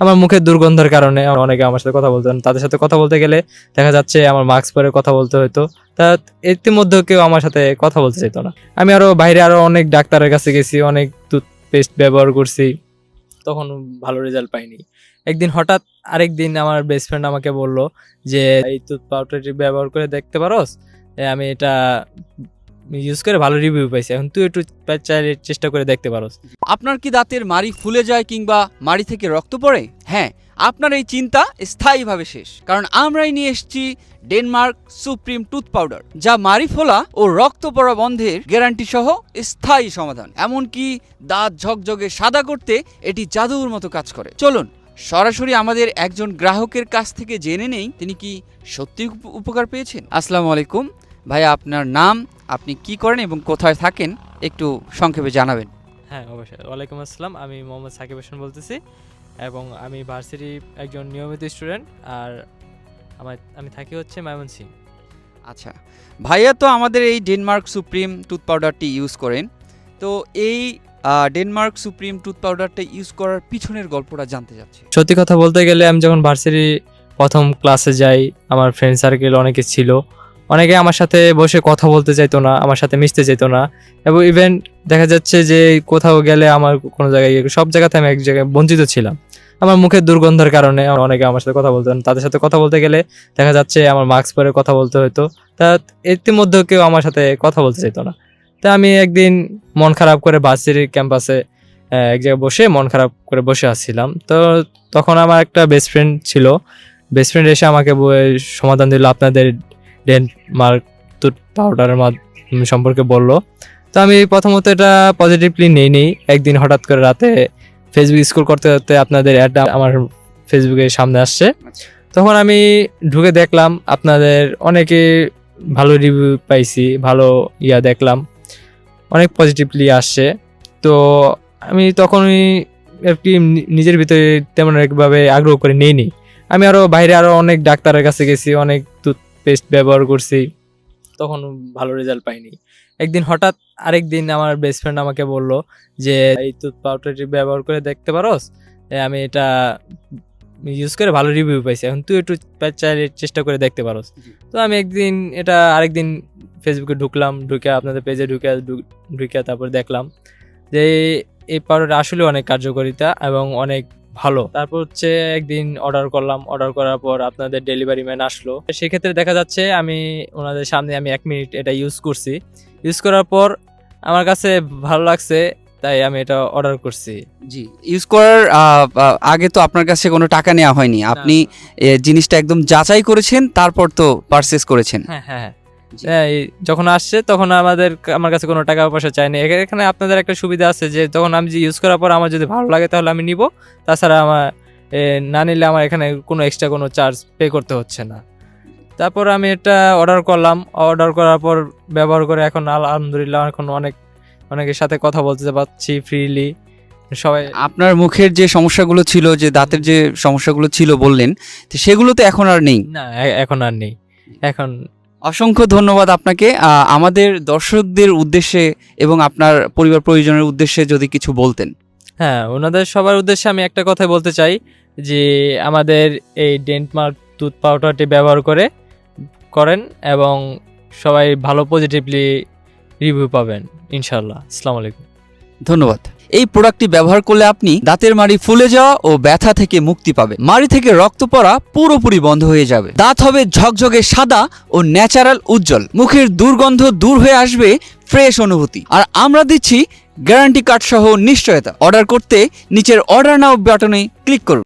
আমার মুখের দুর্গন্ধের কারণে অনেকে আমার সাথে কথা বলতেন, তাদের সাথে কথা বলতে গেলে দেখা যাচ্ছে আমার মাস্ক পরে কথা বলতে হতো। তা ইতিমধ্যে কেউ আমার সাথে কথা বলতে চাইতো না। আমি আরো বাইরে আরো অনেক ডাক্তারের কাছে গেছি, অনেক টুথপেস্ট ব্যবহার করছি, তখন ভালো রেজাল্ট পাইনি। একদিন হঠাৎ আরেকদিন আমার বেস্ট ফ্রেন্ড আমাকে বলল যে এই টুথ পাউডারটি ব্যবহার করে দেখতে পারোস, আমি এটা ইউজ করে ভালো রিভিউ পাইছি, এখন তুই একটু চাইলে চেষ্টা করে দেখতে পারোস। আপনার কি দাঁতের মাড়ি ফুলে যায় কিংবা মাড়ি থেকে রক্ত পড়ে? হ্যাঁ, আপনার এই চিন্তা স্থায়ীভাবে শেষ, কারণ আমরাই নিয়ে এসেছি ডেনমার্ক সুপ্রিম টুথ পাউডার, যা মাড়ি ফোলা ও রক্ত পড়া বন্ধের গ্যারান্টি সহ স্থায়ী সমাধান। এমনকি দাঁত ঝকঝকে সাদা করতে এটি জাদুর মতো কাজ করে। চলুন সরাসরি আমাদের একজন গ্রাহকের কাছ থেকে জেনে নেই তিনি কি সত্যি উপকার পেয়েছেন। আসসালামু আলাইকুম ভাইয়া, আপনার নাম, আপনি কি করেন এবং কোথায় থাকেন একটু সংক্ষেপে জানাবেন। হ্যাঁ অবশ্যই। ওয়ালাইকুম আসসালাম, আমি মোহাম্মদ সাকিব হোসেন বলতেছি এবং আমি ভার্সিটি একজন নিয়মিত স্টুডেন্ট, আর আমি থাকি হচ্ছে ময়মনসিংহ। আচ্ছা ভাইয়া, তো আমাদের এই ডেনমার্ক সুপ্রিম টুথ পাউডারটি ইউজ করেন, তো এই ডেনমার্ক সুপ্রিম টুথ পাউডারটা ইউজ করার পিছনের গল্পটা জানতে চাচ্ছি। সত্যি কথা বলতে গেলে আমি যখন ভার্সিটি প্রথম ক্লাসে যাই, আমার ফ্রেন্ড সার্কেল অনেকে ছিল, অনেকে আমার সাথে বসে কথা বলতে চাইতো না, আমার সাথে মিশতে চাইতো না, এবং ইভেন দেখা যাচ্ছে যে কোথাও গেলে আমার কোনো জায়গায় সব জায়গাতে আমি এক জায়গায় বঞ্চিত ছিলাম আমার মুখের দুর্গন্ধের কারণে। অনেকে আমার সাথে কথা বলতেন, তাদের সাথে কথা বলতে গেলে দেখা যাচ্ছে আমার মাস্ক পরে কথা বলতে হতো। তা ইতিমধ্যে কেউ আমার সাথে কথা বলতে চাইতো না। তা আমি একদিন মন খারাপ করে ভার্সিটির ক্যাম্পাসে এক জায়গায় বসে মন খারাপ করে বসে আসছিলাম। তো তখন আমার একটা বেস্ট ফ্রেন্ড ছিল, বেস্ট ফ্রেন্ড এসে আমাকে সমাধান দিল, আপনাদের ডেনমার্ক টুথ পাউডারের সম্পর্কে বলল। তো আমি প্রথমত এটা পজিটিভলি নেইনি। একদিন হঠাৎ করে রাতে ফেসবুক স্ক্রল করতে করতে আপনাদের অ্যাডটা আমার ফেসবুকের সামনে আসছে, তখন আমি ঢুকে দেখলাম আপনাদের অনেকে ভালো রিভিউ পাইছি, ভালো দেখলাম অনেক পজিটিভলি আসছে। তো আমি তখনই আর কি নিজের ভিতরে তেমন একভাবে আগ্রহ করে নিইনি। আমি আরো বাইরে আরো অনেক ডাক্তারের কাছে গেছি, অনেক টুথপেস্ট ব্যবহার করছি, তখন ভালো রেজাল্ট পাইনি। একদিন হঠাৎ আরেকদিন আমার বেস্ট ফ্রেন্ড আমাকে বলল যে এই টুথ পাউডারটি ব্যবহার করে দেখতে পারোস, আমি এটা ইউজ করে ভালো রিভিউ পাইছি, এখন তুই একটু চাইলে চেষ্টা করে দেখতে পারোস। তো আমি আরেকদিন ফেসবুকে ঢুকলাম, ঢুকে আপনাদের পেজে ঢুকে তারপর দেখলাম যে এই পাউডার আসলে অনেক কার্যকারিতা এবং অনেক ভালো। তারপর হচ্ছে একদিন অর্ডার করলাম, অর্ডার করার পর আপনাদের ডেলিভারি ম্যান আসলো। সেক্ষেত্রে দেখা যাচ্ছে আমি ওনাদের সামনে 1 মিনিট এটা ইউজ করছি, ইউজ করার পর আমার কাছে ভালো লাগছে, তাই আমি এটা অর্ডার করছি। জি, ইউজ করার আগে তো আপনার কাছে কোনো টাকা নেওয়া হয়নি, আপনি জিনিসটা একদম যাচাই করেছেন তারপর তো পারচেজ করেছেন। হ্যাঁ হ্যাঁ, যখন আসছে তখন আমার কাছে কোনো টাকা পয়সা চাইনি। এখানে আপনাদের একটা সুবিধা আছে যে তখন আমি যে ইউজ করার পর আমার যদি ভালো লাগে তাহলে আমি নিব, তাছাড়া আমার না নিলে আমার এখানে কোনো এক্সট্রা কোনো চার্জ পে করতে হচ্ছে না। তারপর আমি এটা অর্ডার করলাম, অর্ডার করার পর ব্যবহার করে এখন আলহামদুলিল্লাহ এখন অনেকের সাথে কথা বলতে পারছি ফ্রিলি। সবাই আপনার মুখের যে সমস্যাগুলো ছিল, যে দাঁতের যে সমস্যাগুলো ছিল বললেন, তো সেগুলো তো এখন আর নেই। না, এখন আর নেই। এখন অসংখ্য ধন্যবাদ আপনাকে। আমাদের দর্শকদের উদ্দেশ্যে এবং আপনার পরিবার পরিজনের উদ্দেশ্যে যদি কিছু বলতেন। হ্যাঁ, ওনাদের সবার উদ্দেশ্যে আমি একটা কথা বলতে চাই যে আমাদের এই ডেনমার্ক টুথ পাউডারটি ব্যবহার করেন এবং সবাই ভালো পজিটিভলি রিভিউ পাবেন ইনশাল্লাহ। আসসালামু আলাইকুম। ধন্যবাদ। এই প্রোডাক্টটি ব্যবহার করলে আপনি দাঁতের মাড়ি ফুলে যাওয়া ও ব্যথা থেকে মুক্তি পাবেন, মাড়ি থেকে রক্ত পড়া পুরোপুরি বন্ধ হয়ে যাবে, দাঁত হবে ঝকঝকে সাদা ও ন্যাচারাল উজ্জ্বল, মুখের দুর্গন্ধ দূর হয়ে আসবে ফ্রেশ অনুভূতি, আর আমরা দিচ্ছি গ্যারান্টি কার্ড সহ নিশ্চয়তা। অর্ডার করতে নিচের অর্ডার নাও বাটনে ক্লিক করুন।